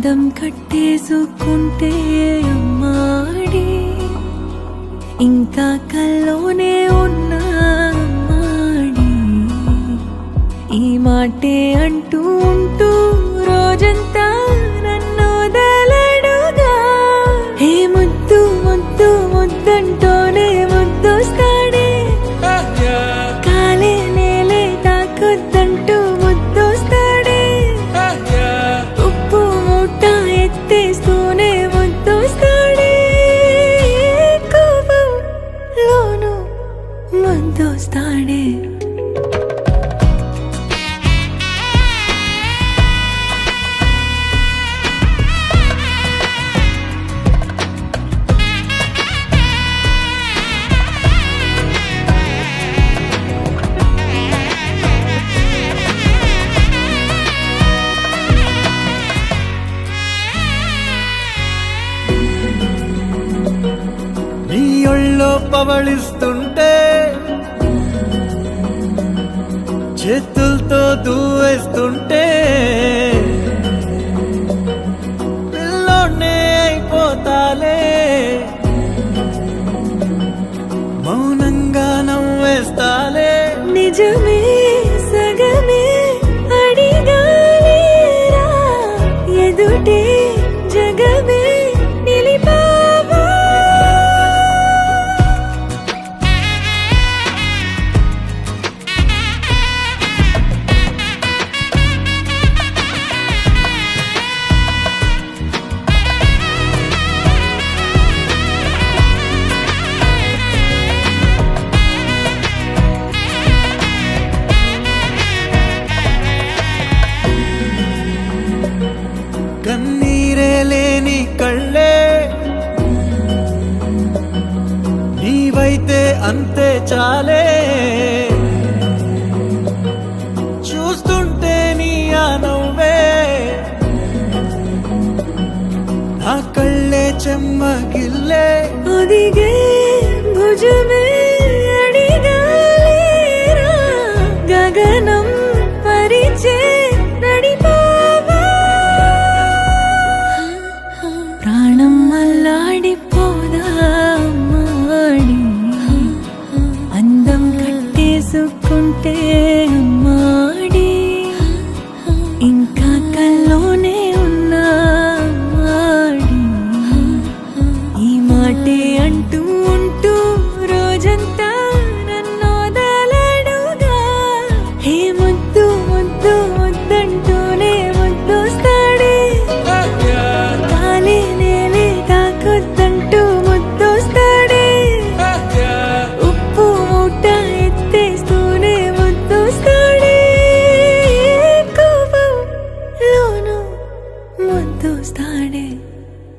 అందం కట్టేసుకుంటే అమ్మాడి ఇంకా కల్లోనే ఉన్నా అమ్మాడి ఈ మాటే అంటూ ఉంటూ రోజంతా నన్ను వదలడుగా హే ముద్దు ముద్దు ముద్దంటూనే ముద్దొస్తాడే కాలే నేలే తాకొద్దంటూ ముద్దొస్తాడే ఉప్పు మూట ఎత్తేస్తూనే ముద్దొస్తాడే కోపంలోను ముద్దొస్తాడే నీ ఒళ్ళో పవళిస్తుంటే చేతులతో దూవేస్తుంటే పిల్లోనే అయిపోతాలే మౌనంగా నవ్వేస్తాలే నిజమే సగమే అడిగాలేరా ఎదుటే జగమే నిలిపావా కన్నీరే లేని కళ్ళే నీవైతే అంతే చాలే చూస్తుంటే నీ ఆ నవ్వే నా కళ్ళే చెమ్మగిల్లే ఒదిగే భుజమే